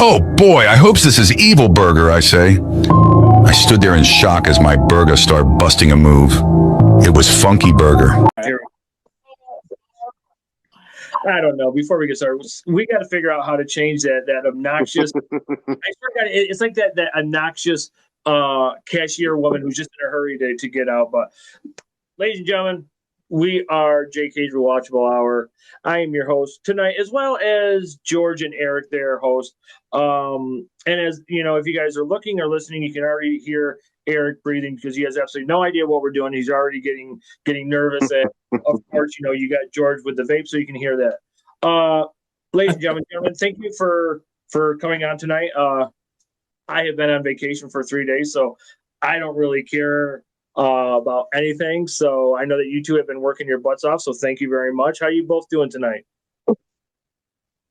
Oh boy, I hopes this is Evil Burger, I say. I stood there in shock as my burger started busting a move. It was Funky Burger. I don't know. Before we get started, we got to figure out how to change that obnoxious. I forgot it's like that obnoxious cashier woman who's just in a hurry to get out. But ladies and gentlemen, we are JK'z Rewatchable Hour. I am your host tonight, as well as George and Eric, their host. And as you know, if you guys are looking or listening, you can already hear Eric breathing because he has absolutely no idea what we're doing. He's already getting nervous. And of course, you know, you got George with the vape, so you can hear that. Ladies and gentlemen, thank you for coming on tonight. I have been on vacation for 3 days, so I don't really care about anything. So I know that you two have been working your butts off. So thank you very much. How are you both doing tonight?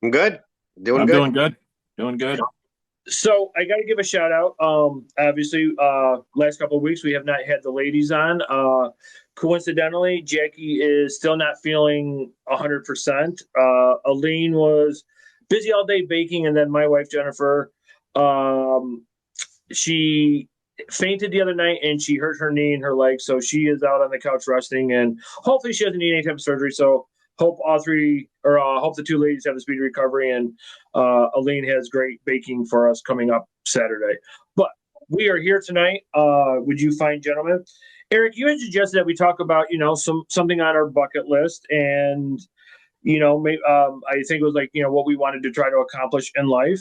I'm good. I'm doing good. Doing good. So I got to give a shout out. Obviously, last couple of weeks we have not had the ladies on. Coincidentally, Jackie is still not feeling 100%. Aline was busy all day baking, and then my wife Jennifer, she fainted the other night and she hurt her knee and her leg, so she is out on the couch resting, and hopefully she doesn't need any type of surgery. So hope hope the two ladies have a speedy recovery, and Aline has great baking for us coming up Saturday. But we are here tonight with you fine gentlemen. Eric, you had suggested that we talk about, you know, something on our bucket list, and you know, I think it was like, you know, what we wanted to try to accomplish in life.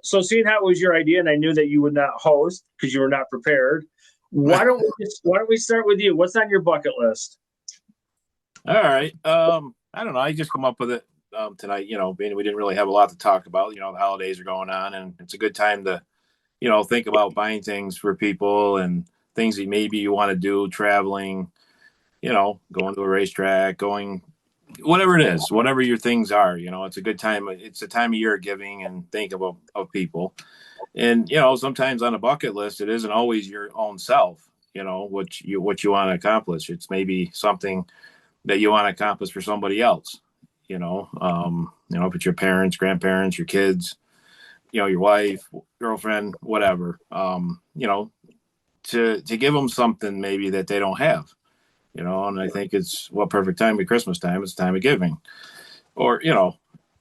So seeing how it was your idea, and I knew that you would not host because you were not prepared. Why don't we start with you? What's on your bucket list? All right. I don't know. I just come up with it tonight. You know, we didn't really have a lot to talk about. You know, the holidays are going on, and it's a good time to, you know, think about buying things for people and things that maybe you want to do, traveling, you know, going to a racetrack, going, whatever it is, whatever your things are. You know, it's a good time. It's a time of year giving and think of people. And, you know, sometimes on a bucket list, it isn't always your own self, you know, what you want to accomplish. It's maybe something that you want to accomplish for somebody else, you know, if it's your parents, grandparents, your kids, you know, your wife, girlfriend, whatever, you know, to give them something maybe that they don't have, you know. And I think it's perfect time at Christmas time. It's time of giving, or, you know,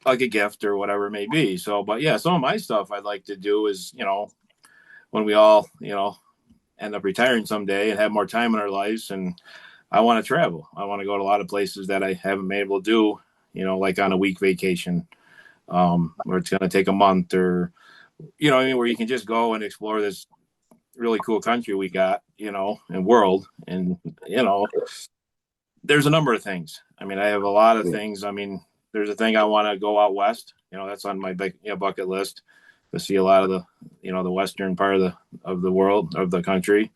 like a gift or whatever it may be. So, but yeah, some of my stuff I'd like to do is, you know, when we all, you know, end up retiring someday and have more time in our lives, and I want to travel. I want to go to a lot of places that I haven't been able to do, you know, like on a week vacation, where it's going to take a month, or, you know, I mean, where you can just go and explore this really cool country we got, you know, and world. And, you know, there's a number of things. I mean, I have a lot of things. I mean, there's a thing I want to go out west, you know, that's on my bucket list, to see a lot of the, you know, the western part of the world, of the country.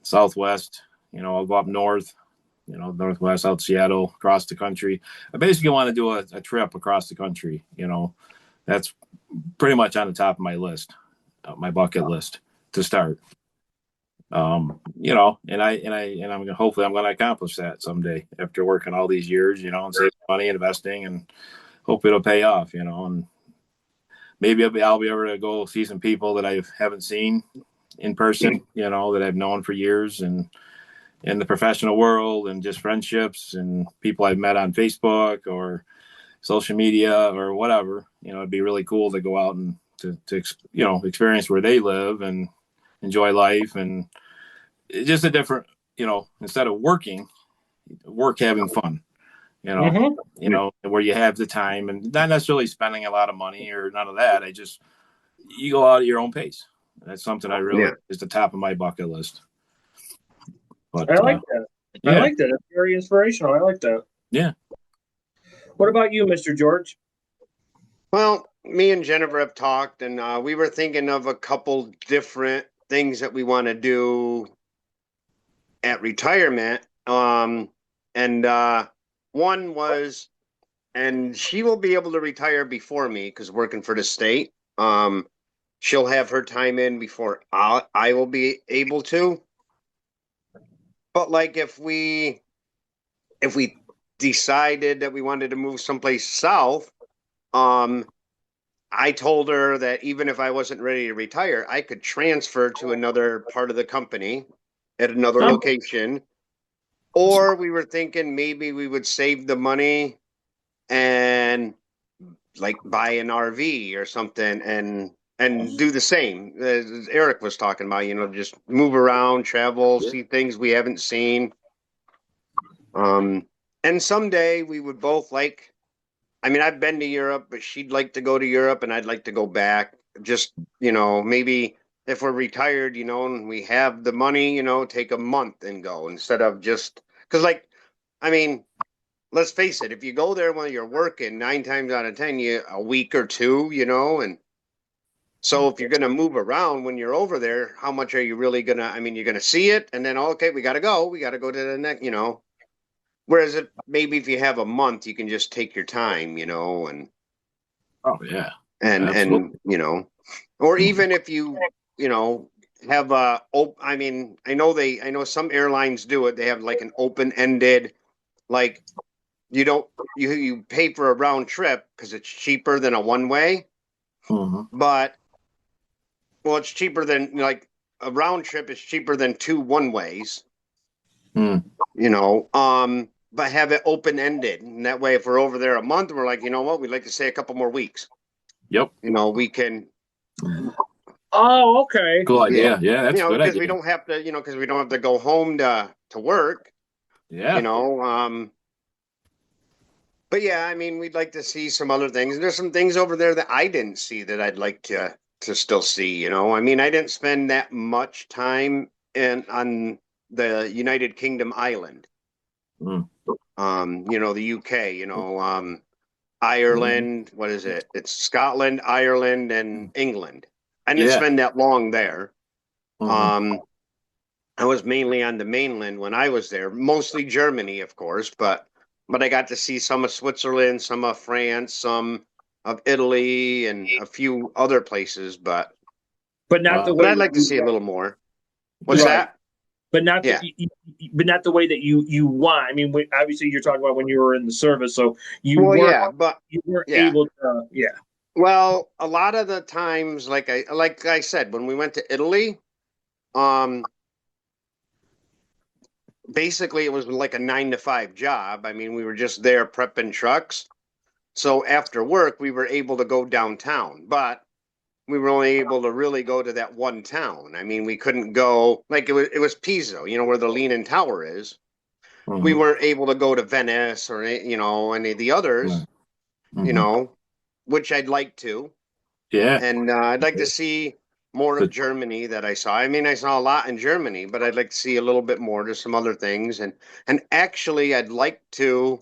Southwest, you know, I'll go up north, you know, northwest, out Seattle, across the country. I basically want to do a trip across the country. You know, that's pretty much on the top of my list, my bucket list to start. You know, and hopefully I'm going to accomplish that someday after working all these years, you know, and saving money, investing, and hope it'll pay off, you know. And maybe I'll be able to go see some people that I haven't seen in person, you know, that I've known for years, and in the professional world, and just friendships and people I've met on Facebook or social media or whatever. You know, it'd be really cool to go out and to you know, experience where they live and enjoy life, and just a different, you know, instead of work having fun, you know, you know, where you have the time and not necessarily spending a lot of money or none of that. You go out at your own pace. That's something I really is the top of my bucket list. But, I like that. Yeah. I like that. It's very inspirational. I like that. Yeah. What about you, Mr. George? Well, me and Jennifer have talked, and we were thinking of a couple different things that we want to do at retirement. And one was, and she will be able to retire before me because working for the state. She'll have her time in before I will be able to. But like if we decided that we wanted to move someplace south, I told her that even if I wasn't ready to retire, I could transfer to another part of the company at another Oh. location. Or we were thinking maybe we would save the money and like buy an RV or something and do the same as Eric was talking about, just move around, travel, see things we haven't seen. And someday we would both like, I mean, I've been to Europe, but she'd like to go to Europe and I'd like to go back. Just, maybe if we're retired, and we have the money, take a month and go instead of just because, like, I mean, let's face it, if you go there when you're working, 9 times out of 10, a week or two, and so if you're going to move around when you're over there, how much are you really going to, I mean, you're going to see it and then, okay, we got to go to the next, whereas maybe if you have a month, you can just take your time, and Oh yeah. and Absolutely. or even if you know have I mean, I know some airlines do it. They have like an open-ended, like you don't you pay for a round trip because it's cheaper than a one-way, Mhm. but well, it's cheaper than like a round trip is cheaper than two one-ways, Mm. but have it open-ended. And that way, if we're over there a month, we're like, you know what, we'd like to stay a couple more weeks. Yep. We can, Oh, okay. Cool idea. Yeah, that's a good because we idea. don't have to, because we don't have to go home to work, Yeah. But yeah, I mean, we'd like to see some other things. And there's some things over there that I didn't see that I'd like to still see. I mean, I didn't spend that much time on the United Kingdom island. Mm. The UK. Ireland. What is it? It's Scotland, Ireland, and England. I didn't Yeah. spend that long there. Mhm. I was mainly on the mainland when I was there, mostly Germany, of course, but I got to see some of Switzerland, some of France, some of Italy, and a few other places. But But not the Wow. way I'd that like to you see a little more. What's right. that? But not Yeah, but not the way that you want. I mean, obviously you're talking about when you were in the service, so well, yeah, but you weren't yeah. able to. Yeah. Well, a lot of the times, like I said, when we went to Italy, um, basically it was like a 9 to 5 job. I mean, we were just there prepping trucks. So after work, we were able to go downtown, but we were only able to really go to that one town. I mean, we couldn't go like it was Pisa, where the Leaning Tower is. We Mhm. weren't able to go to Venice or any of the others, Right. you Mhm. know, which I'd like to. Yeah. And I'd like to see more of But Germany that I saw. I mean, I saw a lot in Germany, but I'd like to see a little bit more, just some other things. And actually, I'd like to,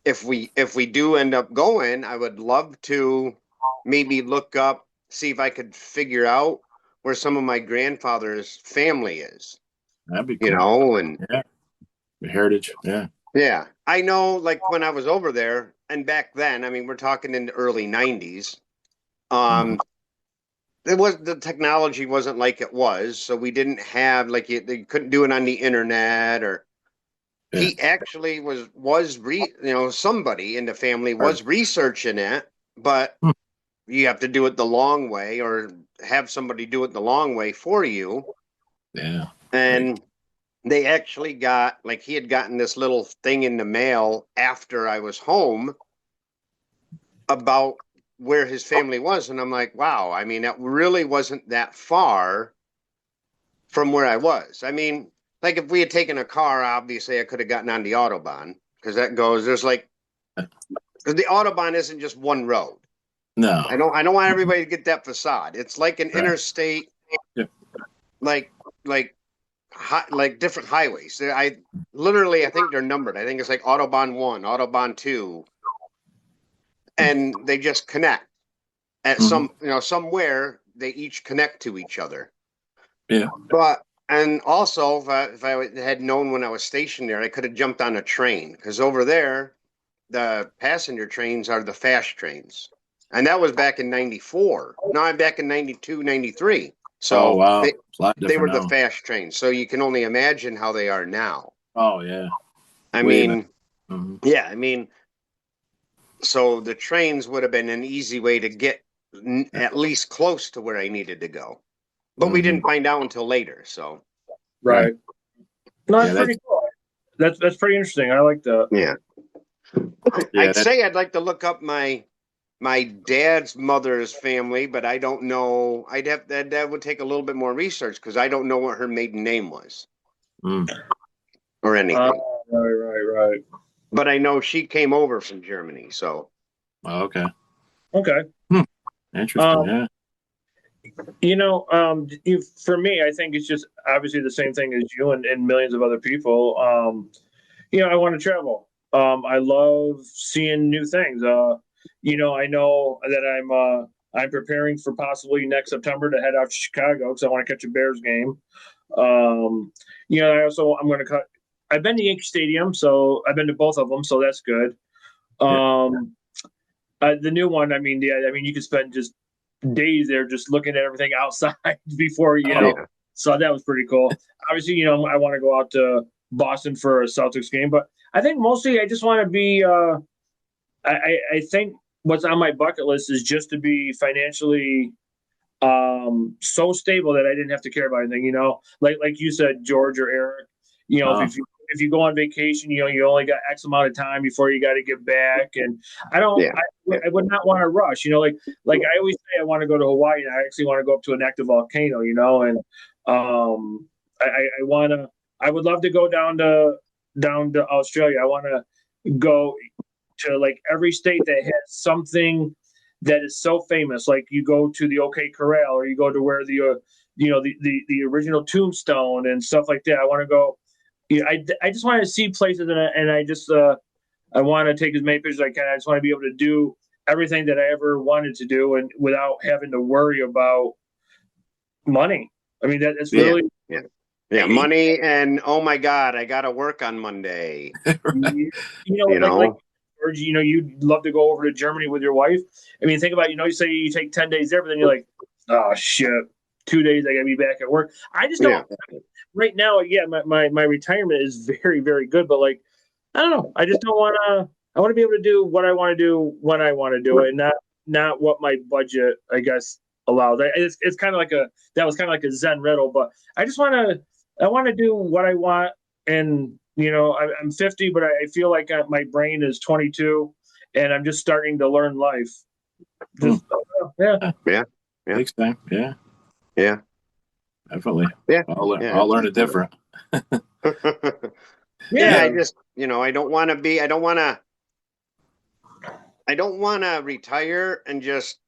if we do end up going, I would love to maybe look up, see if I could figure out where some of my grandfather's family is, that'd be cool. and Yeah. The heritage. Yeah. yeah, I know like when I was over there and back then, I mean, we're talking in the early 90s. Mhm. Um, the technology wasn't like it was, so we didn't have like they couldn't do it on the internet or Yeah. he actually somebody in the family Hard. was researching it, but Hmm. you have to do it the long way or have somebody do it the long way for you. Yeah. Right. And they actually got like he had gotten this little thing in the mail after I was home about where his family was. And I'm like, wow, I mean, that really wasn't that far from where I was. I mean, like if we had taken a car, obviously I could have gotten on the Autobahn because there's like, because the Autobahn isn't just one road. No. I don't want everybody to get that facade. It's like an Right. interstate, Yeah. like like different highways. I think they're numbered. I think it's like Autobahn 1, Autobahn 2, and they just connect at Mhm. somewhere they each connect to each other. Yeah. But and also if I had known when I was stationed there, I could have jumped on a train because over there the passenger trains are the fast trains. And that was back in 94. No, I'm back in 92, 93. Oh So wow. they, It's a lot they different were the now. fast trains. So you can only imagine how they are now. Oh yeah. I Way better. mean, Mhm. yeah, I mean, So the trains would have been an easy way to get at least close to where I needed to go. But we didn't find out until later. So Right. No, that's Yeah, pretty cool. That's pretty interesting. I like that. yeah, yeah, I'd say I'd like to look up my dad's mother's family, but I don't know. That would take a little bit more research because I don't know what her maiden name was or anything. Right. But I know she came over from Germany. So Oh, okay. Okay. Interesting. Yeah. For me, I think it's just obviously the same thing as you and millions of other people. I want to travel. I love seeing new things. I know that I'm preparing for possibly next September to head out to Chicago because I want to catch a Bears game. I'm going to cut. I've been to Yankee Stadium, so I've been to both of them, so that's good. The new one, you could spend just days there just looking at everything outside before So that was pretty cool. Obviously, I want to go out to Boston for a Celtics game, but I think mostly I just want to be. I think what's on my bucket list is just to be financially so stable that I didn't have to care about anything. Like you said, George or Eric. If you go on vacation, you only got X amount of time before you got to get back, and I don't. Yeah. I would not want to rush. Like I always say, I want to go to Hawaii, and I actually want to go up to an active volcano. And I want to. I would love to go down to Australia. I want to go to like every state that has something that is so famous. Like you go to the OK Corral, or you go to where the original tombstone and stuff like that. I want to go. I just want to see places, and I want to take as many pictures as I can. I just want to be able to do everything that I ever wanted to do, and without having to worry about money. I mean, that's really money, and oh my God, I got to work on Monday. Like George, you'd love to go over to Germany with your wife. I mean, think about you say you take 10 days there, but then you're like, oh shit, 2 days I gotta be back at work. I just don't. Right now, my retirement is very, very good, but like, I don't know. I just don't want to. I want to be able to do what I want to do when I want to do it, and not what my budget, I guess, allows. It's kind of like that was kind of like a Zen riddle, but I just want to. I want to do what I want, and I'm 50, but I feel like my brain is 22, and I'm just starting to learn life. Yeah. Takes time. Yeah. Definitely. Yeah. I'll learn it different. I just, I don't want to retire and just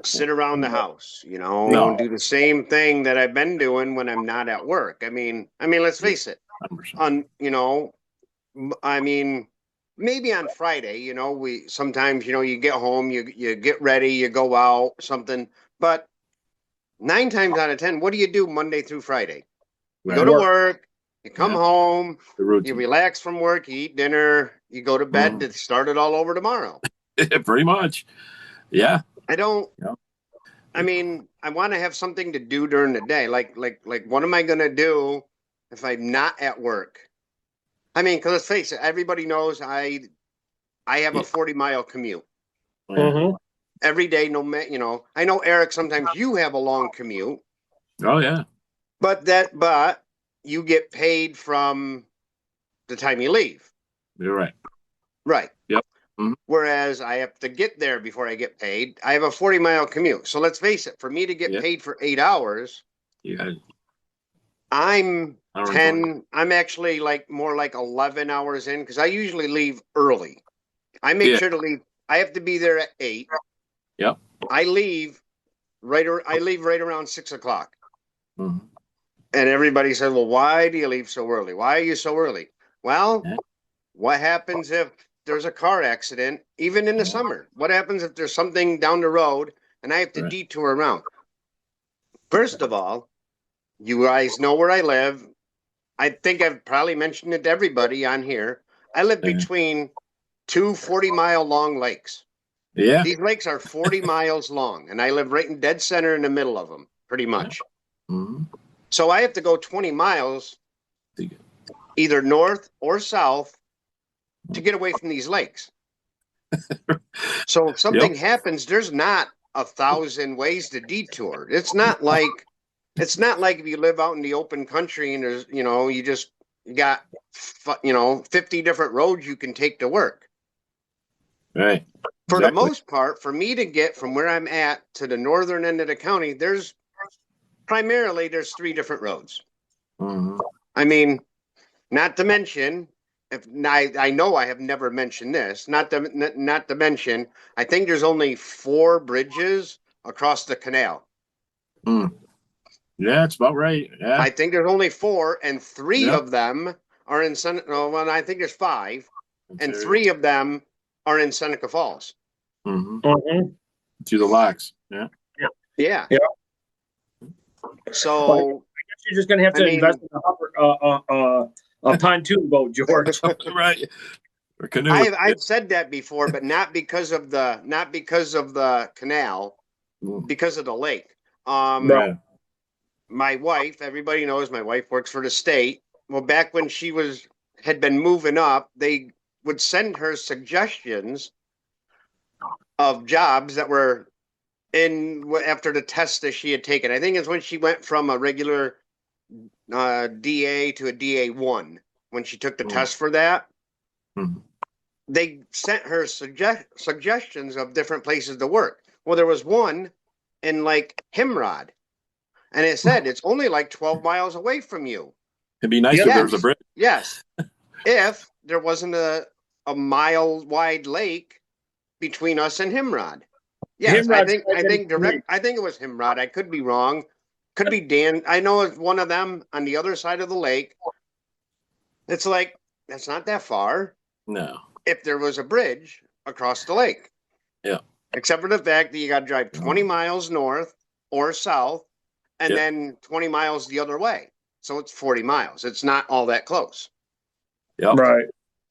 sit around the house, and do the same thing that I've been doing when I'm not at work. I mean, let's face it. 100%. Maybe on Friday, we sometimes, you get home, you get ready, you go out, something, but 9 times out of 10, what do you do Monday through Friday? You go to work, you come home, you relax from work, you eat dinner, you go to bed to start it all over tomorrow. Pretty much. Yeah. I don't. I want to have something to do during the day. Like, what am I going to do if I'm not at work? Because let's face it, everybody knows I have a 40-mile commute. Every day, I know, Eric, sometimes you have a long commute. Oh, yeah. But you get paid from the time you leave. You're right. Right. Yep. Whereas I have to get there before I get paid. I have a 40-mile commute. So let's face it, for me to get paid for 8 hours, I'm actually more like 11 hours in, because I usually leave early. I make sure to leave. I have to be there at 8. Yep. I leave right around 6 o'clock. Mm-hmm. And everybody says, well, why do you leave so early? Why are you so early? Well, what happens if there's a car accident, even in the summer? What happens if there's something down the road and I have to detour around? First of all, you guys know where I live. I think I've probably mentioned it to everybody on here. I live between 2 40-mile long lakes. Yeah. These lakes are 40 miles long, and I live right in dead center in the middle of them, pretty much. Mm-hmm. So I have to go 20 miles either north or south to get away from these lakes. So if something happens, there's not 1,000 ways to detour. It's not like if you live out in the open country and there's, you got 50 different roads you can take to work. Right. For the most part, for me to get from where I'm at to the northern end of the county, there's 3 different roads. Mm-hmm. I mean, not to mention, I know I have never mentioned this, not to mention, I think there's only 4 bridges across the canal. Mm. Yeah, it's about right. Yeah. I think there's only 4, and 3 of them are in I think there's 5, and 3 of them are in Seneca Falls. Mm-hmm. Mm-hmm. To the locks. Yeah. Yeah. So I guess you're just going to have to invest in a pontoon boat, George. Right. Or canoe. I've said that before, but not because of the canal, because of the lake. Right. My wife, everybody knows my wife works for the state. Well, back when she had been moving up, they would send her suggestions of jobs that were after the test that she had taken. I think it's when she went from a regular DA to a DA1 when she took the test for that. Mm-hmm. They sent her suggestions of different places to work. Well, there was one in like Himrod, and it said it's only like 12 miles away from you. It'd be nice if there was a bridge. Yes, if there wasn't a mile wide lake between us and Himrod. Yes, I think it was Himrod. I could be wrong. Could be Dan. I know it's one of them on the other side of the lake. It's like, that's not that far. No. If there was a bridge across the lake. Yeah. Except for the fact that you got to drive 20 miles north or south and then 20 miles the other way. So it's 40 miles. It's not all that close. Yep. Right.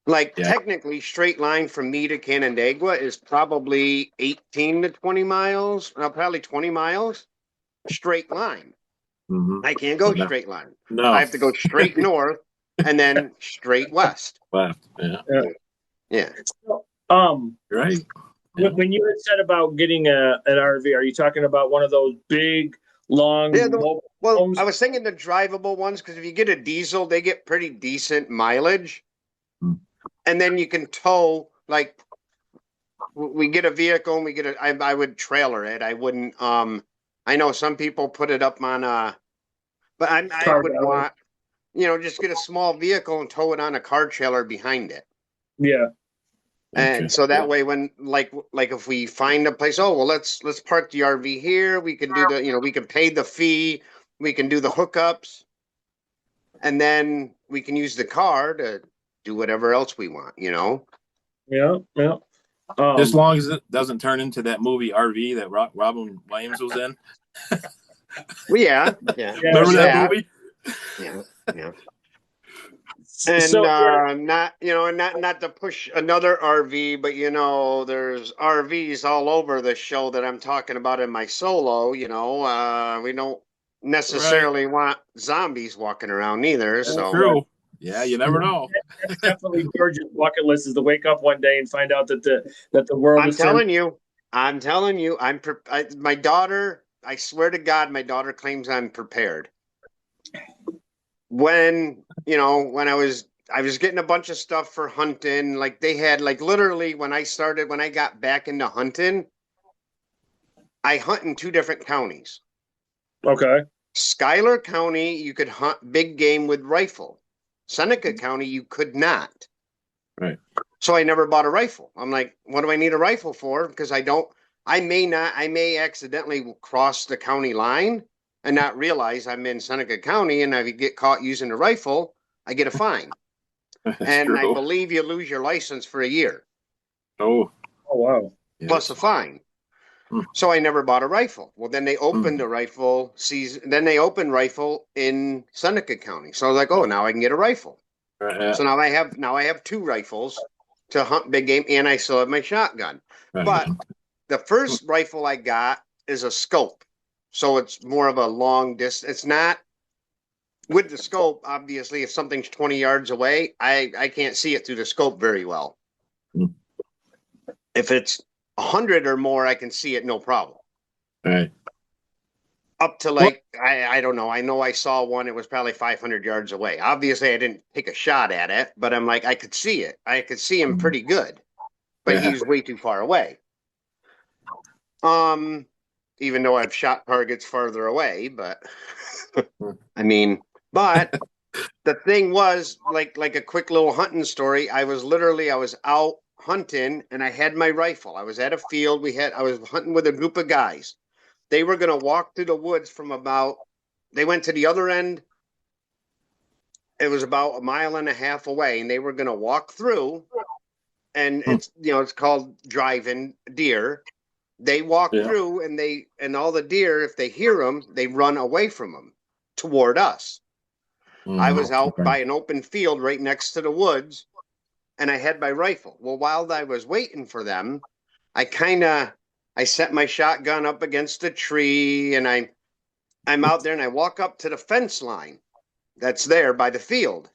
Like technically straight line from me to Canandaigua is probably 18 to 20 miles. Probably 20 miles straight line. Mm-hmm. I can't go straight line. No. I have to go straight north and then straight west. Left. Yeah. Right. When you had said about getting an RV, are you talking about one of those big, long? Well, I was thinking the drivable ones, because if you get a diesel, they get pretty decent mileage. And then you can tow, like, we get a vehicle and I would trailer it. I wouldn't, I know some people put it up on but I would want, just get a small vehicle and tow it on a car trailer behind it. Yeah. And so that way, when like if we find a place, let's park the RV here. We can do we can pay the fee. We can do the hookups, and then we can use the car to do whatever else we want. Yeah. As long as it doesn't turn into that movie RV that Robin Williams was in. Well, yeah. Remember that movie? Yeah. And not to push another RV, but there's RVs all over the show that I'm talking about in my solo. We don't necessarily want zombies walking around either. That's so true. Yeah, you never know. That's definitely George's bucket list, is to wake up one day and find out that the world I'm is telling you, my daughter, I swear to God, my daughter claims I'm prepared. When I was getting a bunch of stuff for hunting, like they had, like, literally when I got back into hunting, I hunt in 2 different counties. Okay. Schuyler County, you could hunt big game with rifle. Seneca County, you could not. Right. So I never bought a rifle. I'm like, what do I need a rifle for? Because I may accidentally cross the county line and not realize I'm in Seneca County, and if you get caught using a rifle, I get a fine. And true. I believe you lose your license for a year. Oh wow. Plus a fine. So I never bought a rifle. Well, then they opened a rifle season. Then they opened rifle in Seneca County. So I was like, now I can get a rifle. So now I have 2 rifles to hunt big game, and I still have my shotgun. But the first rifle I got is a scope. So it's more of a long distance. It's not with the scope. Obviously, if something's 20 yards away, I can't see it through the scope very well. If it's 100 or more, I can see it no problem. Right. Up to like, I don't know. I know I saw one. It was probably 500 yards away. Obviously, I didn't take a shot at it, but I'm like, I could see it. I could see him pretty good, but he's way too far away. Even though I've shot targets farther away, but I mean, but the thing was like a quick little hunting story. I was out hunting and I had my rifle. I was at a field. I was hunting with a group of guys. They were going to walk through the woods they went to the other end. It was about 1.5 miles away, and they were going to walk through, and it's called driving deer. They walk through, and all the deer, if they hear them, they run away from them toward us. I was out by an open field right next to the woods, and I had my rifle. Well, while I was waiting for them, I set my shotgun up against a tree, and I'm out there, and I walk up to the fence line that's there by the field.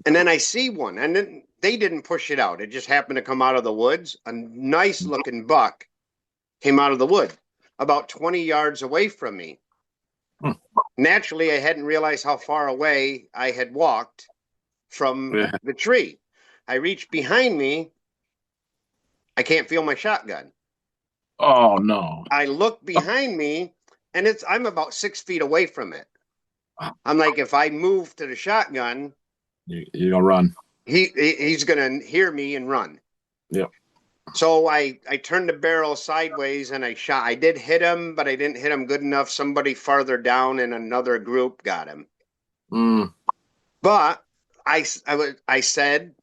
And then I see one, and then they didn't push it out. It just happened to come out of the woods. A nice looking buck came out of the wood about 20 yards away from me. Naturally, I hadn't realized how far away I had walked from the tree. I reached behind me. I can't feel my shotgun. Oh no. I look behind me, and I'm about 6 feet away from it. I'm like, if I move to the shotgun, you're gonna run. He's gonna hear me and run. Yep. So I turned the barrel sideways and I shot. I did hit him, but I didn't hit him good enough. Somebody farther down in another group got him. But I said,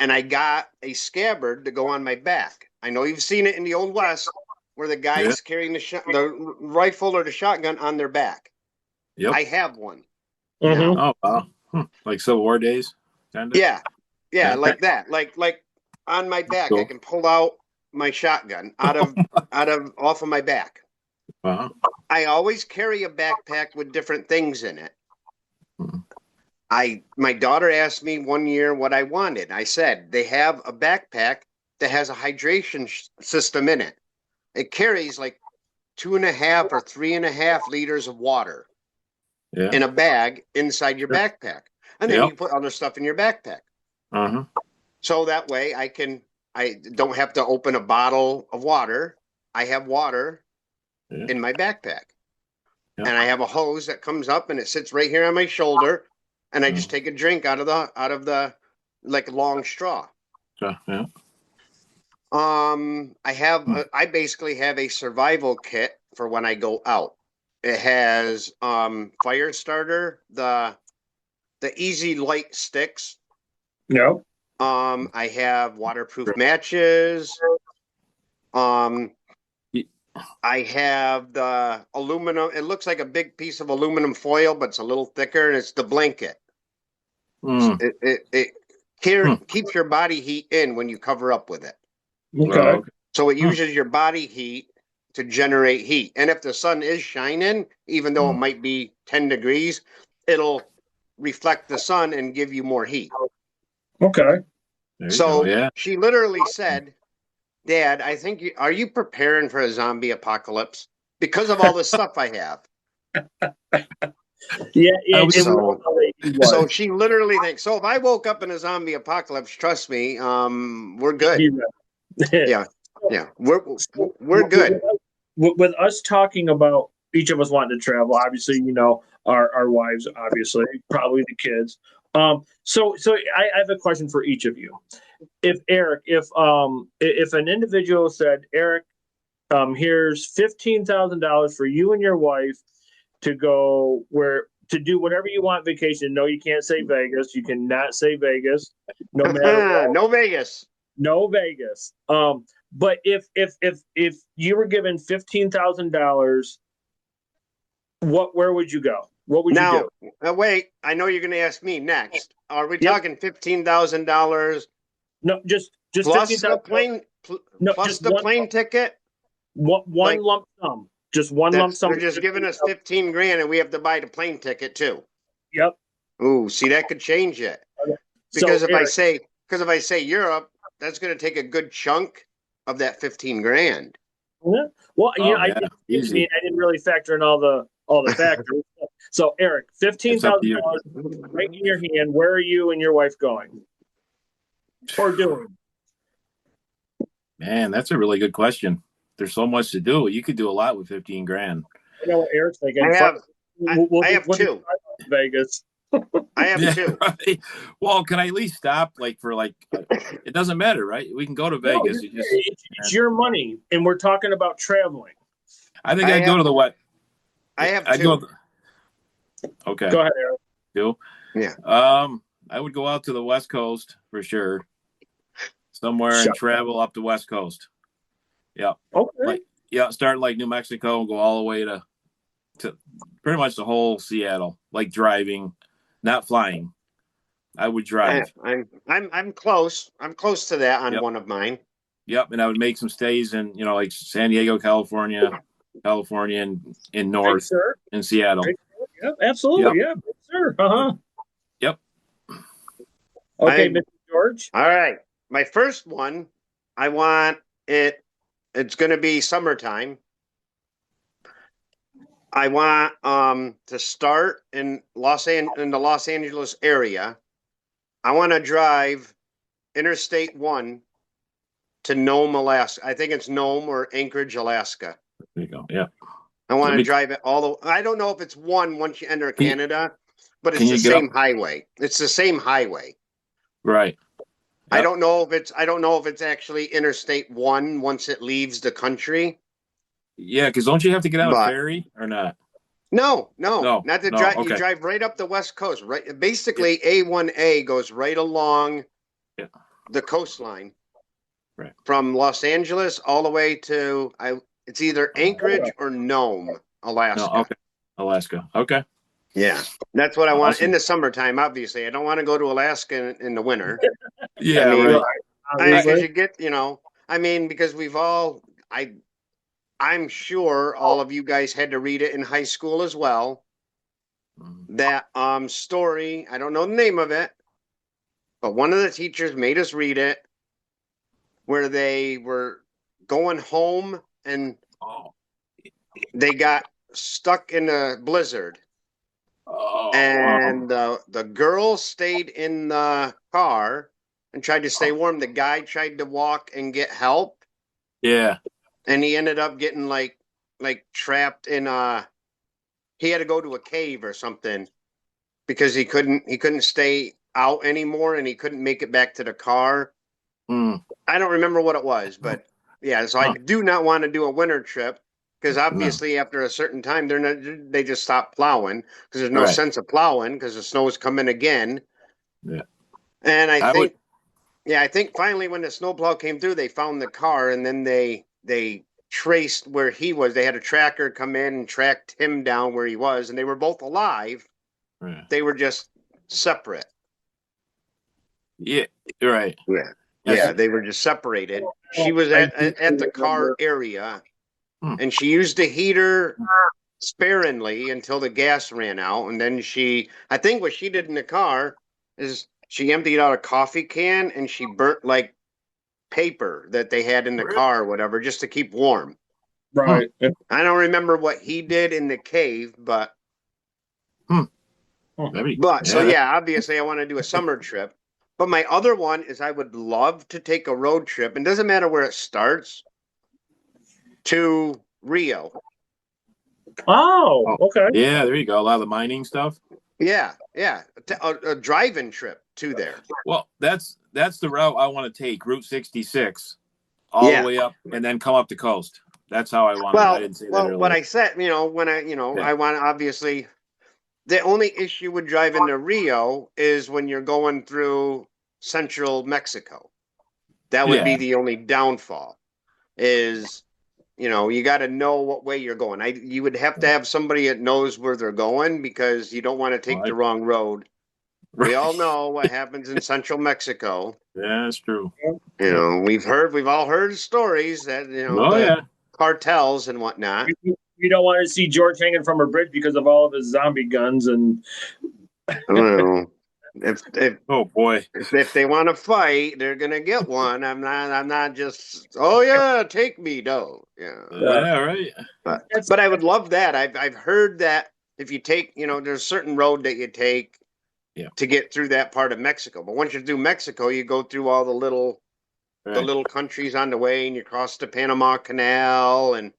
and I got a scabbard to go on my back. I know you've seen it in the Old West where the guy's carrying the rifle or the shotgun on their back. Yep. I have one. Mm-hmm. Oh, wow. Like Civil War days? Kind of? Yeah, like that. Like on my back, cool. I can pull out my shotgun off of my back. Uh-huh. I always carry a backpack with different things in it. My daughter asked me one year what I wanted. I said, they have a backpack that has a hydration system in it. It carries like 2.5 or 3.5 liters of water in a bag inside your backpack. And then you put other stuff in your backpack. Uh-huh. So that way I don't have to open a bottle of water. I have water in my backpack. And I have a hose that comes up and it sits right here on my shoulder. And I just take a drink out of the like long straw. Yeah. I basically have a survival kit for when I go out. It has fire starter, the easy light sticks. No. I have waterproof matches. I have the aluminum. It looks like a big piece of aluminum foil, but it's a little thicker, and it's the blanket. It keeps your body heat in when you cover up with it. Okay. So it uses your body heat to generate heat. And if the sun is shining, even though it might be 10 degrees, it'll reflect the sun and give you more heat. Okay. So she literally said, Dad, are you preparing for a zombie apocalypse? Because of all the stuff I have. So she literally thinks, so if I woke up in a zombie apocalypse, trust me, we're good. Yeah. We're good. With us talking about each of us wanting to travel, obviously, our wives, obviously, probably the kids. So I have a question for each of you. If an individual said, Eric, here's $15,000 for you and your wife to go to do whatever you want vacation. No, you can't say Vegas. You cannot say Vegas. No matter what. No Vegas. No Vegas. But if you were given $15,000, where would you go? What would you do? Now, wait, I know you're going to ask me next. Are we talking $15,000? No, just plus $15,000. Plus the plane ticket. One lump sum. Just one lump sum. They're just giving us $15,000, and we have to buy the plane ticket too. Yep. Ooh, see, that could change it. Okay. Because if I say Europe, that's going to take a good chunk. of that 15 grand. Yeah. Well, Oh, I yeah, didn't. easy. I didn't really factor in all the factors. So, Eric, It's up to you. $15,000 right in your hand. Where are you and your wife going or doing? Man, that's a really good question. There's so much to do. You could do a lot with 15 grand. I know what Eric's thinking. I have We'll two. do Vegas. I have Yeah, two. right. Well, can I at least stop it doesn't matter, right? We can go to No, Vegas. it's your money, and we're talking about traveling. I think I I'd go to the what? I have I'd two. Okay. Go ahead, Eric. Two. Yeah. I would go out to the West Coast for sure. Somewhere and Sure. travel up the West Coast. Yeah. Okay. Start like New Mexico and go all the way to pretty much the whole Seattle, like driving, not flying. I would drive. I'm close. I'm close to that on Yep. one of mine. Yep. And I would make some stays in, like San Diego, California, and in Right, North sir. in Seattle. Right. Yep, absolutely. Yep. Yeah, sir. Uh-huh. Yep. Okay, I- Mr. George. All right. My first one, I want it. It's going to be summertime. I want to start in the Los Angeles area. I want to drive Interstate 1 to Nome, Alaska. I think it's Nome or Anchorage, Alaska. There you go. Yeah. I want Let to me- drive it all the. I don't know if it's one once you enter Can you- Canada, but can it's the you get same highway. It's the same highway. Right. I Yep. don't know if it's actually Interstate 1 once it leaves the country. Yeah, because don't you have to get on a But- ferry or not? No, No, not to no, drive. You okay. drive right up the West Coast. Right, basically, A1A goes right along Yeah. the coastline, Right. from Los Angeles all the way to It's either Anchorage or Nome, Alaska. No, okay. Alaska. Okay. Yeah, that's what I want Awesome. in the summertime. Obviously, I don't want to go to Alaska in the winter. Yeah, I mean, right. Because you get, because I'm sure all of you guys had to read it in high school as well. That story, I don't know the name of it, but one of the teachers made us read it, where they were going home and Oh. they got stuck in a blizzard. Oh, And the girl stayed in the car and tried to stay warm. The guy tried to walk and get help, yeah. and he ended up getting like trapped in he had to go to a cave or something because he couldn't stay out anymore, and he couldn't make it back to the car. Mm. I don't remember what it was, but yeah, so I do not want to do a winter trip, because obviously after a certain time they just stop plowing, because there's no Right. sense of plowing because the snow is coming again. Yeah. And I would- think finally when the snowplow came through, they found the car, and then they traced where he was. They had a tracker come in and tracked him down where he was, and they were both alive. Right. They were just separate. Yeah. You're right. Yeah. Yes. Yeah, they were just separated. She was at the car area, and she used the heater sparingly until the gas ran out. And then I think what she did in the car is she emptied out a coffee can and she burnt like paper that they had in the car or whatever, just to keep warm. Right. I don't remember what he did in the cave, but Maybe. so yeah, obviously I want to do a summer trip. But my other one is I would love to take a road trip, and doesn't matter where it starts, to Rio. Oh, okay. Yeah, there you go. A lot of the mining stuff. Yeah, a drive-in trip to there. Well, that's the route I want to take, Route 66, all the way up, and then come up the coast. That's how I want it. I didn't say that earlier. What I said, I want to obviously. The only issue with driving to Rio is when you're going through central Mexico. That would be the only downfall. Is you got to know what way you're going. You would have to have somebody that knows where they're going, because you don't want to take the wrong road. We all know what happens in central Mexico. Yeah, that's true. We've all heard stories that cartels and whatnot. You don't want to see George hanging from a bridge because of all of his zombie guns and. Well, If Oh boy. if they want to fight, they're gonna get one. I'm not just, oh yeah, take me. No, yeah. Yeah, right. But I would love that. I've heard that if you take, there's a certain road that you take Yeah. to get through that part of Mexico. But once you do Mexico, you go through all the little countries on the way, and you cross the Panama Canal, and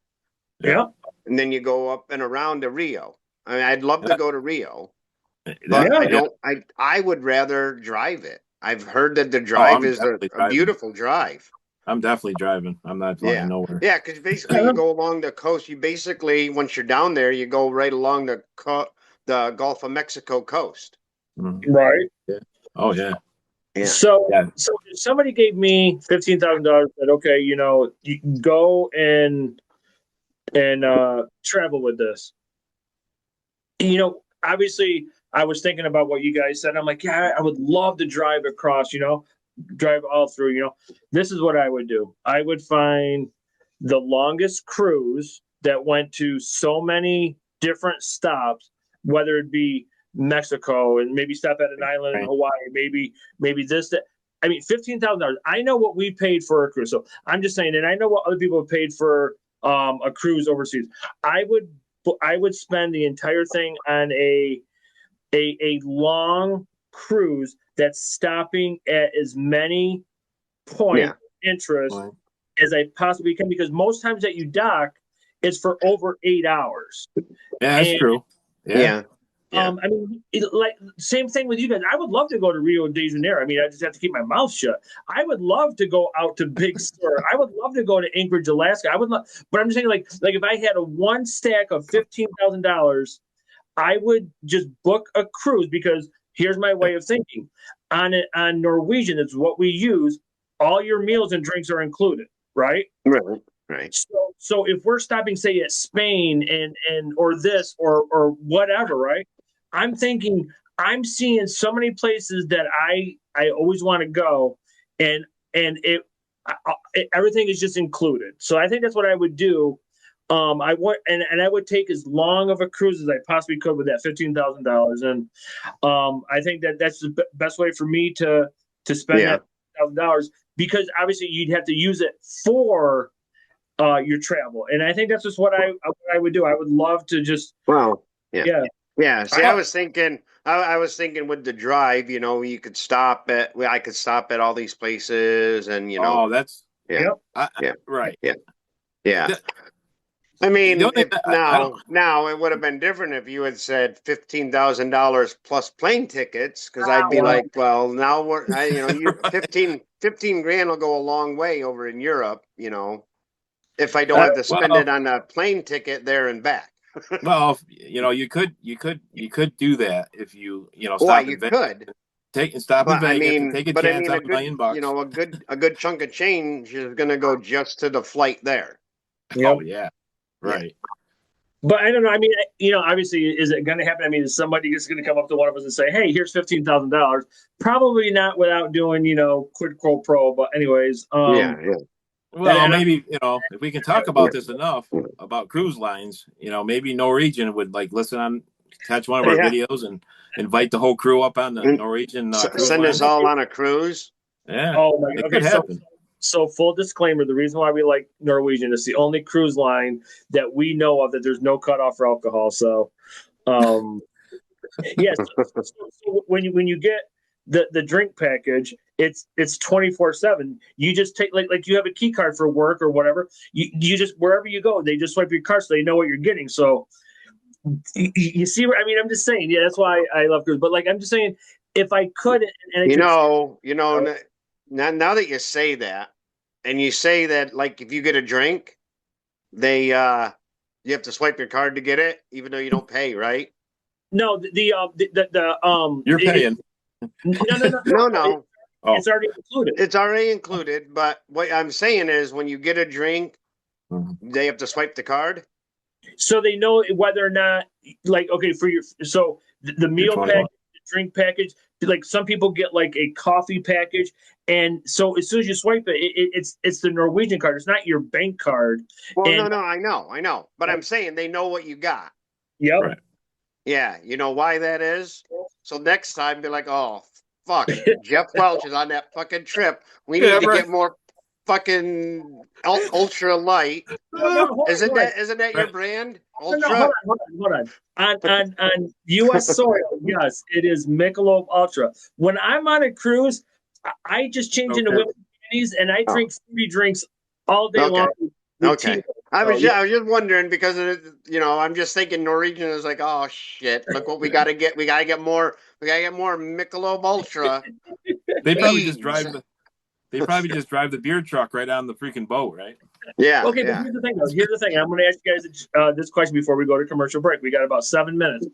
Yeah. then you go up and around to Rio. I mean, I'd love to go to Rio, but Yeah. I would rather drive it. I've heard that the I'm drive is definitely a driving. beautiful drive. I'm definitely driving. I'm not flying nowhere. Yeah, because basically you go along the coast. You basically, once you're down there, you go right along the Gulf of Mexico coast. Mhm. Right. Yeah. Oh yeah. Yeah. So, Yeah. so if somebody gave me $15,000, said, okay, you can go and travel with this. Obviously, I was thinking about what you guys said. I'm like, yeah, I would love to drive across. Drive all through. This is what I would do. I would find the longest cruise that went to so many different stops, whether it be Mexico and maybe stop at an island in Hawaii, maybe this, that. I mean, $15,000. I know what we paid for a cruise, so I'm just saying, and I know what other people have paid for a cruise overseas. I would spend the entire thing on a long cruise that's stopping at as many points of interest as I possibly can, because most times that you dock, it's for over 8 hours. Yeah, that's true. Yeah. I mean, like same thing with you guys. I would love to go to Rio de Janeiro. I mean, I just have to keep my mouth shut. I would love to go out to Big Sur. I would love to go to Anchorage, Alaska. I would love, but I'm just saying, like if I had a one stack of $15,000, I would just book a cruise, because here's my way of thinking. On Norwegian, it's what we use. All your meals and drinks are included, right? Right. So if we're stopping, say, at Spain and or this or whatever, right? I'm thinking I'm seeing so many places that I always want to go, and everything is just included. So I think that's what I would do. I would take as long of a cruise as I possibly could with that $15,000, and I think that's the best way for me to spend that $1,000, because obviously you'd have to use it for your travel, and I think that's just what I would do. I would love to just Yeah. See, I was thinking with the drive, you could stop at. I could stop at all these places, and Oh, that's right. Yeah. I mean, now now it would have been different if you had said $15,000 plus plane tickets, because I'd be like, well, now you 15 grand will go a long way over in Europe, if I don't have to spend it on a plane ticket there and back. Well, you could do that if Stop in Vegas. Stop in Vegas and take a chance on $1,000,000. A good chunk of change is going to go just to the flight there. Oh yeah, right. But I don't know. I mean, obviously, is it going to happen? I mean, is somebody just going to come up to one of us and say, "Hey, here's $15,000"? Probably not, without doing quid pro quo. But anyways, Well, maybe if we can talk about this enough about cruise lines, maybe Norwegian would catch one of our videos and invite the whole crew up on the Norwegian cruise send line. us all on a cruise. Yeah. Oh my God. It could happen. So full disclaimer: the reason why we like Norwegian is the only cruise line that we know of that there's no cutoff for alcohol. So, yes. So when you get the drink package, it's 24/7. You just take like you have a key card for work or whatever. You just, wherever you go, they just swipe your card so they know what you're getting. So you see, I mean, I'm just saying, yeah, that's why I love cruise. But I'm just saying, if I could, now that you say that, and you say that, like, if you get a drink, they you have to swipe your card to get it, even though you don't pay, right? No, you're paying. No. It's already included. It's already included, but what I'm saying is, when you get a drink, they have to swipe the card. So they know whether or not, the meal package, the drink package, like some people get like a coffee package, and so as soon as you swipe it, it's the Norwegian card. It's not your bank card. Well, no, I know, but I'm saying they know what you got. Yep. Right. Yeah, you know why that is? So next time, be like, oh fuck, Jeff Welch is on that fucking trip. We need Yeah, to right. get more fucking ultra light. No, hold Isn't on. that your Right. brand? No, Ultra. hold on. On U.S. soil, yes, it is Michelob Ultra. When I'm on a cruise, I just change into Okay. women's panties and I Oh. drink fruity drinks all day Okay. long. With Okay. tea. I was So, yeah. I was just wondering because I'm just thinking Norwegian is like, oh shit, look what we gotta get. We gotta get more. We gotta get more Michelob Ultra. They probably just Beads. drive the. They probably just drive the beer truck right on the freaking boat, right? Yeah. Okay, Yeah. but here's the thing, though. Here's the thing. I'm going to ask you guys this question before we go to commercial break. We got about 7 minutes.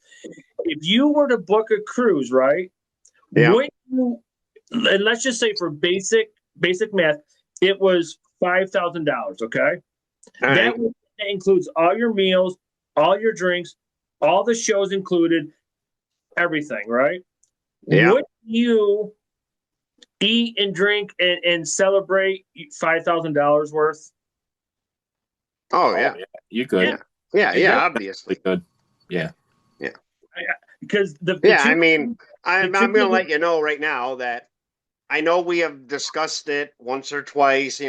If you were to book a cruise, right? Yeah. Would you? And let's just say for basic math, it was $5,000. Okay, All right. that includes all your meals, all your drinks, all the shows included, everything, right? Yeah. Would you eat and drink and celebrate $5,000 worth? Oh yeah. You could. Yeah. Yeah. You Yeah. could. Obviously. You could. Yeah. Because the Yeah. I truth- mean, I'm truth gonna is- let you know right now that I know we have discussed it once or twice.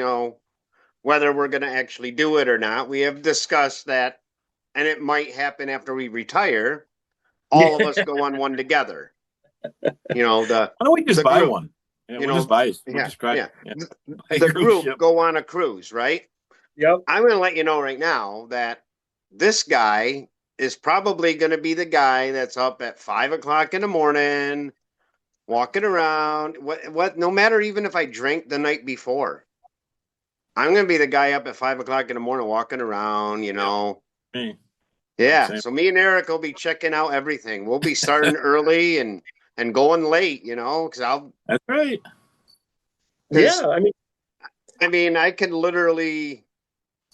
Whether we're gonna actually do it or not. We have discussed that, and it might happen after we retire. All of us go on one together. The Why don't we just The buy group. one? Yeah, You we'll know, just buy it. We'll yeah, just cry. yeah. Yeah. the Cruise group ship. go on a cruise, right? Yep. I'm going to let you know right now that this guy is probably going to be the guy that's up at 5 o'clock in the morning, walking around. What? No matter even if I drink the night before, I'm going to be the guy up at 5 o'clock in the morning, walking around. Me. Yeah. Same. So me and Eric will be checking out everything. We'll be starting early and going late. Because I'll. That's right. Yeah, I mean, I can literally.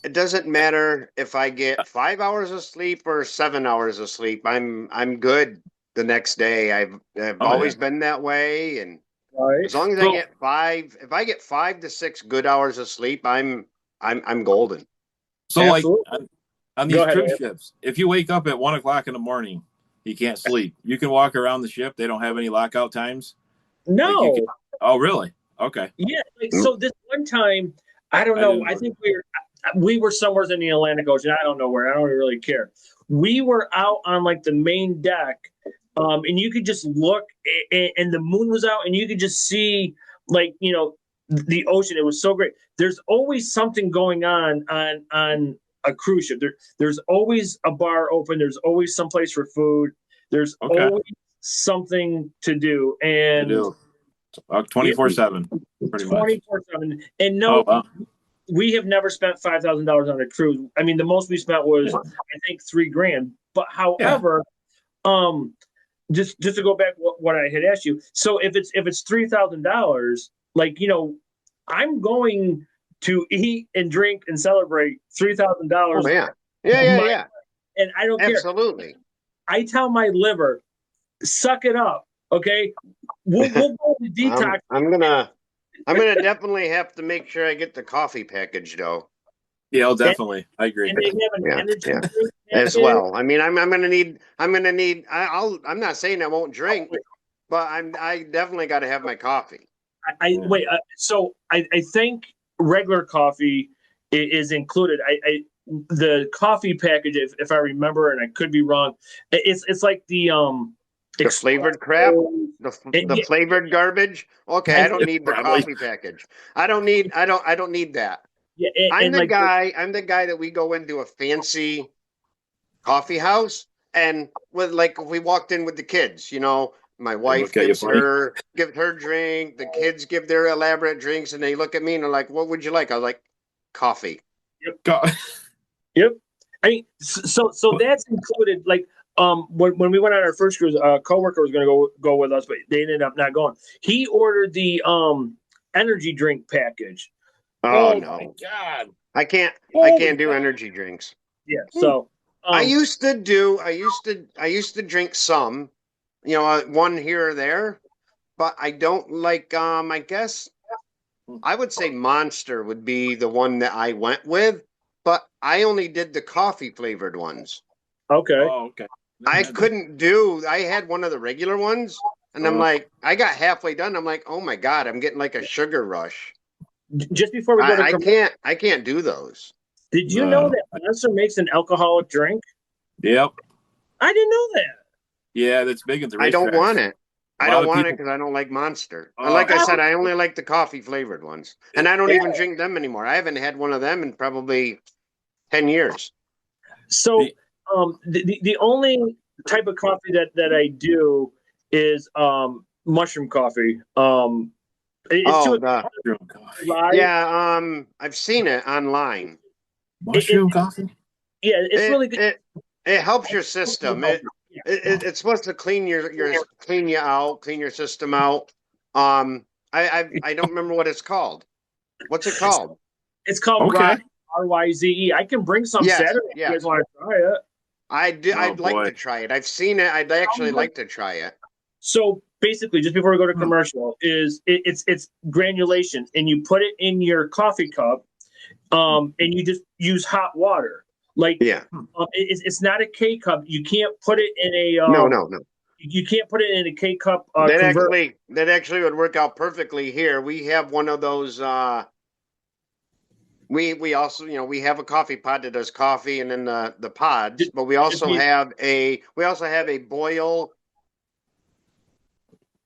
It doesn't matter if I get 5 hours of sleep or 7 hours of sleep. I'm good the next day. I've always been that way, and right. as long as I get if I get 5 to 6 good hours of sleep, I'm golden. So, Absolutely. like on Go these ahead, cruise Ed. ships, if you wake up at 1 o'clock in the morning, you can't sleep. You can walk around the ship. They don't have any lockout times. No. Like, you can. Oh, really? Okay. Yeah. So this one time, I don't know. didn't know I think we were somewhere in the Atlantic Ocean. I don't know where. I don't really care. We were out on like the main deck, and you could just look, and the moon was out, and you could just see like the ocean. It was so great. There's always something going on a cruise ship. There's always a bar open. There's always some place for food. There's always something to do. And I do. 24/7, pretty much. 24/7. And no, Oh, wow. we have never spent $5,000 on a cruise. I mean, the most we spent was I think $3,000. But however, just to go back what I had asked you. So if it's $3,000, like I'm going to eat and drink and celebrate $3,000. Oh yeah, yeah. And I don't care. Absolutely. I tell my liver, suck it up. Okay, we'll go to detox. I'm gonna definitely have to make sure I get the coffee package though. Yeah, definitely. I agree. And they have an energy drink As package. well. I mean, I'm gonna need. I'm not saying I won't drink, but I definitely got to have my coffee. Wait. So I think regular coffee is included. The coffee package, if I remember, and I could be wrong, it's like the flavored crap, the flavored garbage. Okay, I don't need the Probably. coffee package. I don't need that. Yeah, I'm the guy that we go into a fancy coffee house, and with if we walked in with the kids, my wife look at you gives funny. her drink, the kids give their elaborate drinks, and they look at me and they're like, "What would you like?" I was like, "Coffee." Yep. I mean, so that's included. Like, when we went on our first cruise, a coworker was going to go with us, but they ended up not going. He ordered the energy drink package. Oh no, my God. I can't do energy drinks. Yeah. So I used to drink some, one here or there, but I don't like. I guess I would say Monster would be the one that I went with, but I only did the coffee flavored ones. Okay. Oh, okay. I couldn't do. I had one of the regular ones, and I'm like, I got halfway done. I'm like, oh my god, I'm getting like a sugar rush. Just before we go to I can't do those. Did you know that Monster makes an alcoholic drink? Yep. I didn't know that. Yeah, that's big at the I don't racetracks. want it. I don't want it because I don't like Monster. Like I said, I only like the coffee flavored ones, and I don't even drink them anymore. I haven't had one of them in probably 10 years. So, the only type of coffee that I do is mushroom coffee. Mushroom coffee. Yeah, I've seen it online. Mushroom coffee. Yeah, it's really good. It helps your system. It's supposed to clean you out, clean your system out. I don't remember what it's called. What's it called? It's called RYZE. I can bring some Saturday if you guys want to try it. I'd like to try it. I've seen it. I'd actually like to try it. So basically, just before we go to commercial, it's granulation, and you put it in your coffee cup, and you just use hot water. Like, it's not a K cup. You can't put it in a no. You can't put it in a K cup. That actually would work out perfectly here. We have one of those. We also, we have a coffee pot that does coffee, and then the pods. But we also have a boil.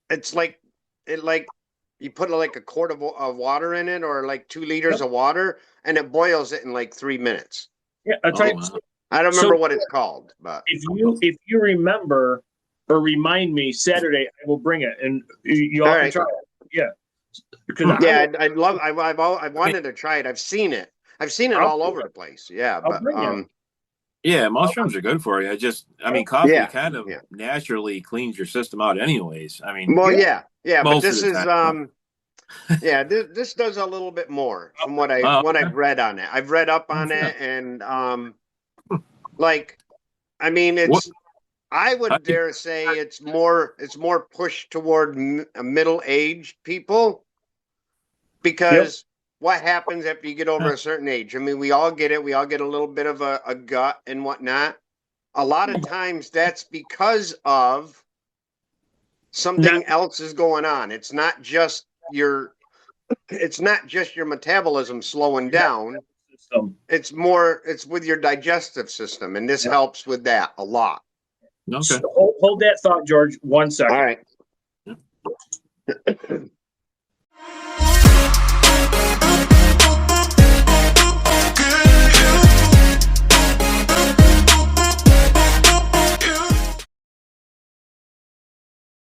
It's like you put like a quart of water in it, or like 2 liters of water, and it boils it in like 3 minutes. Yeah, I'll tell you. I don't remember what it's called, but if you remember or remind me Saturday, I will bring it, and you all can try it. Yeah. I've wanted to try it. I've seen it all over the place. Yeah, but yeah, mushrooms are good for you. Coffee kind of naturally cleans your system out, anyways. But this is this does a little bit more from what I've read on it. I've read up on it, and I would dare say it's more pushed toward middle-aged people, because what happens after you get over a certain age? We all get it. We all get a little bit of a gut and whatnot. A lot of times that's because of something else is going on. It's not just your metabolism slowing down. It's with your digestive system, and this helps with that a lot. Okay. So hold that thought, George. 1 second. All right.